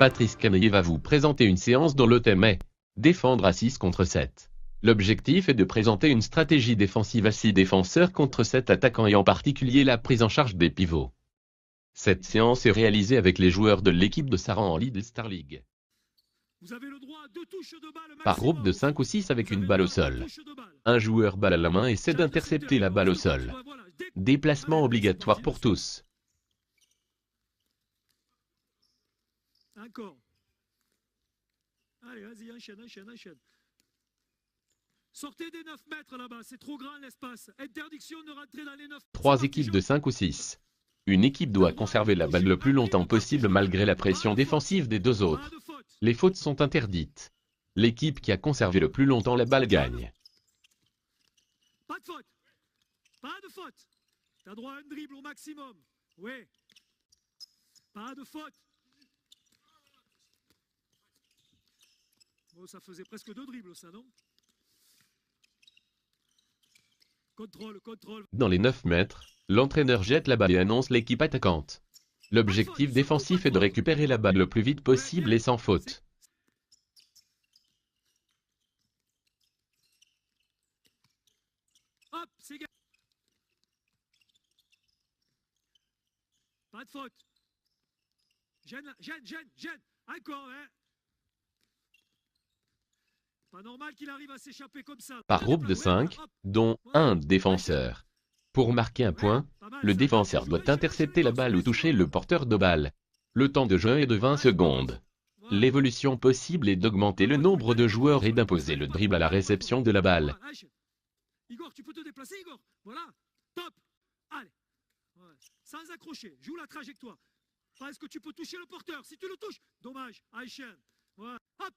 Patrice Canaillé va vous présenter une séance dont le thème est « Défendre à 6 contre 7 ». L'objectif est de présenter une stratégie défensive à 6 défenseurs contre 7 attaquants et en particulier la prise en charge des pivots. Cette séance est réalisée avec les joueurs de l'équipe de Saran en Lidl Star League. Vous avez le droit à 2 touches de balle Par groupe de 5 ou 6 avec une balle au sol. Un joueur balle à la main essaie d'intercepter la balle au sol. Déplacement obligatoire pour tous. Encore. Allez, vas-y, enchaîne. Sortez des 9 mètres là-bas, c'est trop grand l'espace. Interdiction de rentrer dans les 9 mètres. 3 équipes de 5 ou 6. Une équipe doit conserver la balle le plus longtemps possible malgré la pression défensive des deux autres. Les fautes sont interdites. L'équipe qui a conservé le plus longtemps la balle gagne. Pas de faute. Pas de faute. T'as droit à un dribble au maximum. Oui. Pas de faute. Bon, ça faisait presque 2 dribbles, ça, non? Contrôle. Dans les 9 mètres, l'entraîneur jette la balle et annonce l'équipe attaquante. L'objectif défensif est de récupérer la balle le plus vite possible et sans faute. Hop, c'est gagné. Pas de faute. Gêne. Encore, hein. Pas normal qu'il arrive à s'échapper comme ça. Par groupe de 5, dont un défenseur. Pour marquer un point, le défenseur doit intercepter la balle ou toucher le porteur de balle. Le temps de jeu est de 20 secondes. L'évolution possible est d'augmenter le nombre de joueurs et d'imposer le dribble à la réception de la balle. Igor, tu peux te déplacer, Igor. Voilà, top. Allez, ouais. Sans accrocher, joue la trajectoire. Est-ce que tu peux toucher le porteur? Si tu le touches, dommage, enchaîne. Voilà, hop.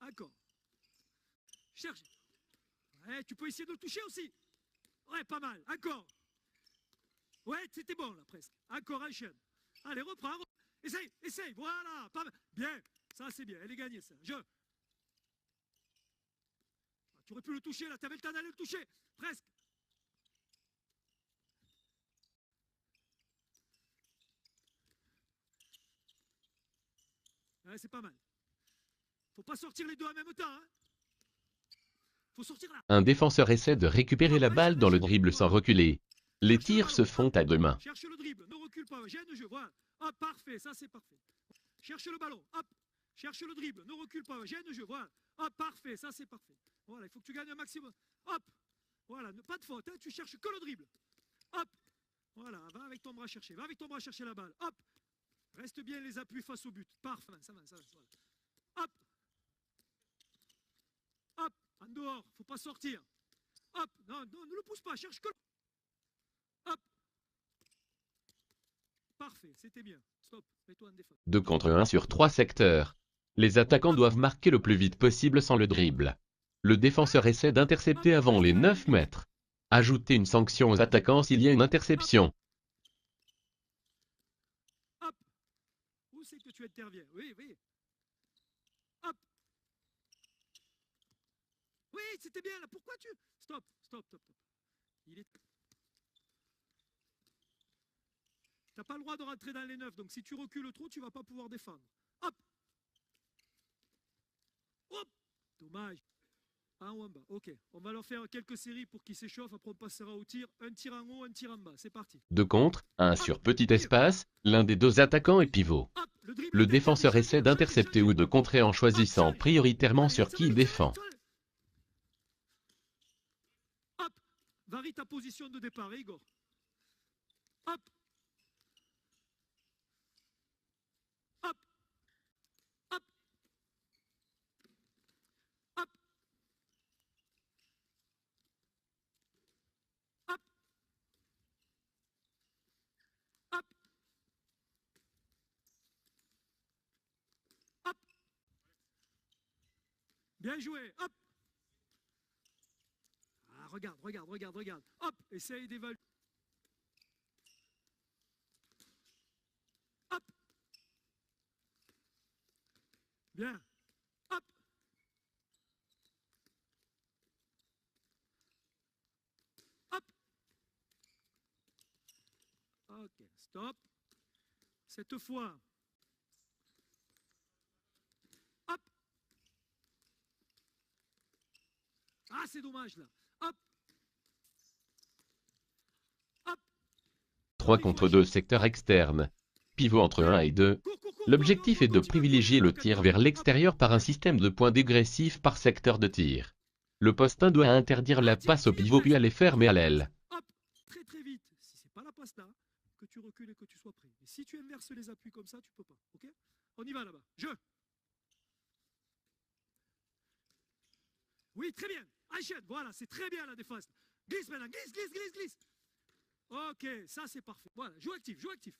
Encore. Cherche. Ouais, tu peux essayer de le toucher aussi. Ouais, pas mal. Encore. Ouais, c'était bon là presque. Encore, enchaîne. Allez, reprends. Essaye. Voilà. Pas mal. Bien. Ça, c'est bien. Elle est gagnée, ça. Tu aurais pu le toucher là. Tu avais le temps d'aller le toucher. Presque. Ouais, c'est pas mal. Faut pas sortir les deux en même temps, hein. Faut sortir là. Un défenseur essaie de récupérer la balle dans le dribble sans reculer. Les tirs se font à deux mains. Cherche le dribble, ne recule pas, gêne le jeu, voilà. Hop, parfait, ça c'est parfait. Cherche le ballon, hop. Cherche le dribble, ne recule pas, gêne le jeu, voilà. Hop, parfait, ça c'est parfait. Voilà, il faut que tu gagnes un maximum. Hop, voilà, pas de faute, hein, tu cherches que le dribble. Hop, voilà, va avec ton bras chercher la balle. Hop, reste bien les appuis face au but. Parfait, ça va. Hop. Hop, en dehors, faut pas sortir. Hop, non, ne le pousse pas, cherche que... Hop. Parfait, c'était bien. Stop, mets-toi en défense. 2 contre 1 sur 3 secteurs. Les attaquants doivent marquer le plus vite possible sans le dribble. Le défenseur essaie d'intercepter avant les 9 mètres. Ajoutez une sanction aux attaquants s'il y a une interception. Hop. Où c'est que tu interviens? Oui. Hop. Oui, c'était bien là. Pourquoi tu... Stop. Il est... T'as pas le droit de rentrer dans les 9, donc si tu recules trop, tu vas pas pouvoir défendre. Hop. Dommage. En haut, en bas. Ok, on va leur faire quelques séries pour qu'ils s'échauffent, après on passera au tir. Un tir en haut, un tir en bas. C'est parti. 2 contre 1 sur petit espace, l'un des deux attaquants est pivot. Le défenseur essaie d'intercepter ou de contrer en choisissant prioritairement sur qui il défend. Hop. Varie ta position de départ, Igor. Hop. Bien joué, hop. Ah, regarde. Hop, essaye d'évaluer. Hop. Bien. Hop. Hop. Ok, stop. Cette fois. Hop. Ah, c'est dommage là. Hop. Hop. 3 contre 2 secteur externe. Pivot entre 1 et 2. Cours, cours, cours, L'objectif cours, est de cours, tu vas privilégier le courir, tir hop, vers hop. l'extérieur par un système de points dégressifs par secteur de tir. Le poste 1 doit interdire la passe au pivot puis aller fermer à l'aile. Hop, très très vite. Si c'est pas la passe là, que tu recules et que tu sois prêt. Mais si tu inverses les appuis comme ça, tu peux pas. Ok? On y va là-bas. Oui, très bien. Enchaîne. Voilà, c'est très bien la défense. Glisse maintenant. Glisse, glisse, glisse, glisse. Ok, ça c'est parfait. Voilà, joue actif, joue actif.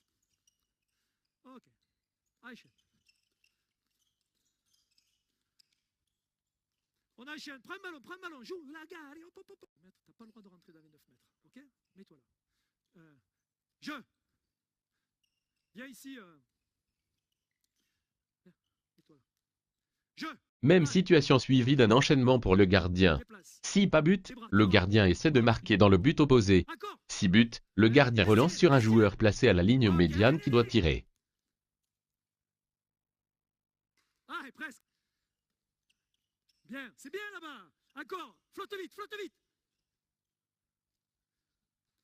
Ok. Enchaîne. On enchaîne. Prends le ballon, joue. La gare. Allez, hop, hop, hop. T'as pas le droit de rentrer dans les 9 mètres. Ok? Mets-toi là. Viens ici. Mets-toi là. Même situation suivie d'un enchaînement pour le gardien. Déplace. Si pas but, Les bras, le devant. gardien essaie de marquer dans le but opposé. Encore. Si but, le gardien relance sur un joueur placé à la ligne médiane qui doit tirer. Ah, et presque. Bien, c'est bien là-bas. Encore. Flotte vite, flotte vite.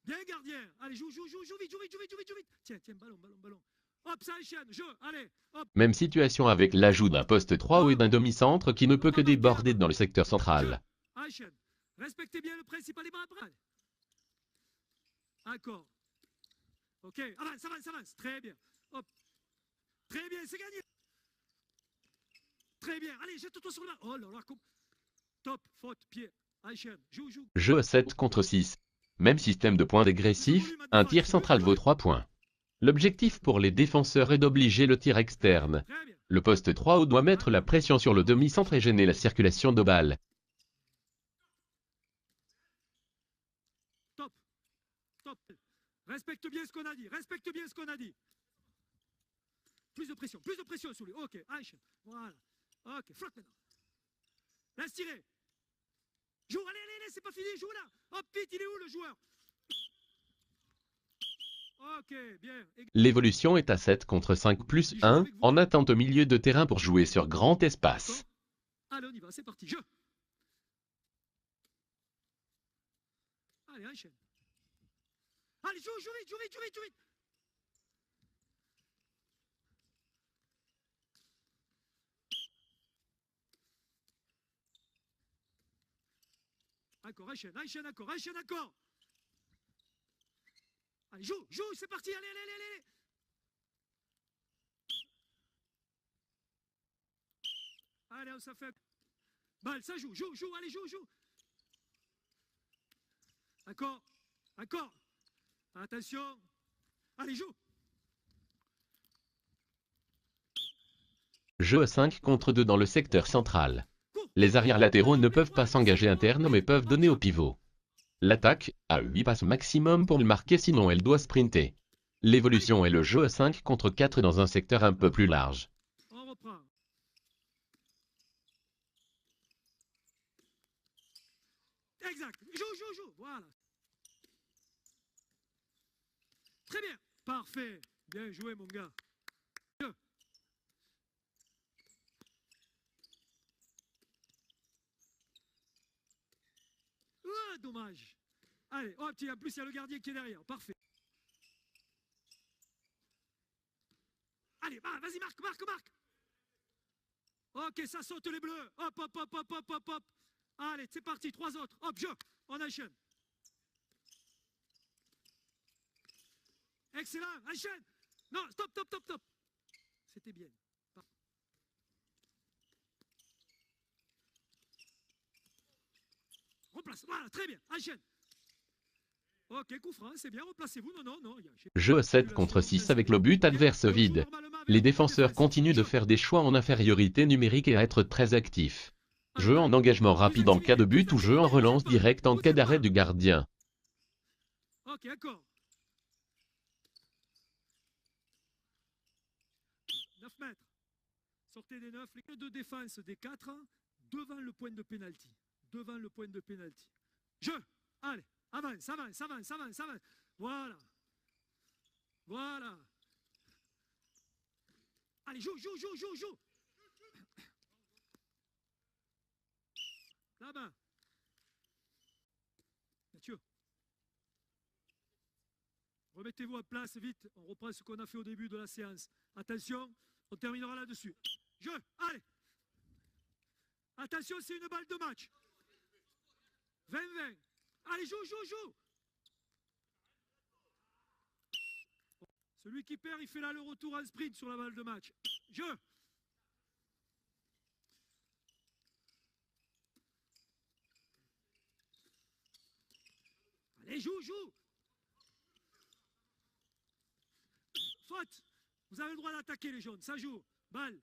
Bien, gardien. Allez, joue vite, joue vite, joue vite, joue vite. Tiens, ballon. Hop, ça enchaîne. Allez, hop. Même situation avec l'ajout d'un poste 3 ou d'un demi-centre qui ne peut que déborder dans le secteur central. Enchaîne. Respectez bien le principal des bras après. Encore. Ok, avance. Très bien. Hop. Très bien, c'est gagné. Très bien. Allez, jette-toi sur le bas. Oh là là, top, faute, pied. Enchaîne. Joue. Jeu 7 contre 6. Même système de points dégressifs, un tir central vaut 3 points. L'objectif pour les défenseurs est d'obliger le tir externe. Très bien. Le poste 3 doit mettre la pression sur le demi-centre et gêner la circulation de balles. Top. Respecte bien ce qu'on a dit. Plus de pression sur lui. Ok, enchaîne. Voilà. Ok, flotte maintenant. Laisse tirer. Joue, allez, c'est pas fini, joue là. Hop, vite, il est où le joueur? Ok, bien. L'évolution est à 7 contre 5 plus 1, en attente au milieu de terrain pour jouer sur grand espace. Allez, on y va, c'est parti. Allez, enchaîne. Allez, joue vite. Encore, enchaîne encore. Allez, joue, c'est parti, allez. Allez, ça fait. Balle, ça joue, allez, joue. Encore. Attention. Allez, joue. Jeu 5 contre 2 dans le secteur central. Les arrières latéraux ne peuvent pas s'engager interne mais peuvent donner au pivot. L'attaque a 8 passes maximum pour le marquer sinon elle doit sprinter. L'évolution est le jeu 5 contre 4 dans un secteur un peu plus large. On reprend. Exact. Joue. Voilà. Très bien. Parfait. Bien joué, mon gars. Ah, dommage. Allez, hop, tiens, en plus, il y a le gardien qui est derrière. Parfait. Allez, vas-y, marque. Ok, ça saute les bleus. Hop. Allez, c'est parti, 3 autres. Hop, on enchaîne. Excellent, enchaîne. Non, stop. C'était bien. Replace, voilà, très bien, enchaîne. Ok, coup franc, c'est bien, replacez-vous. Non. Jeu 7 contre 6 avec le but adverse vide. Les défenseurs continuent de faire des choix en infériorité numérique et à être très actifs. Jeu en engagement rapide en cas de but ou jeu en relance directe en cas d'arrêt du gardien. Ok, encore. 9 mètres. Sortez des 9, les deux défense des 4 devant le point de pénalty. Allez, avance. Voilà. Voilà. Allez, joue, joue, joue, joue, joue. Là-bas. Mathieu. Remettez-vous à place vite. On reprend ce qu'on a fait au début de la séance. Attention, on terminera là-dessus. Jeu, allez. Attention, c'est une balle de match. 20-20. Allez, joue, joue, joue. Celui qui perd, il fait là le retour en sprint sur la balle de match. Jeu. Allez, joue, joue. Faute. Vous avez le droit d'attaquer les jaunes. Ça joue. Balle.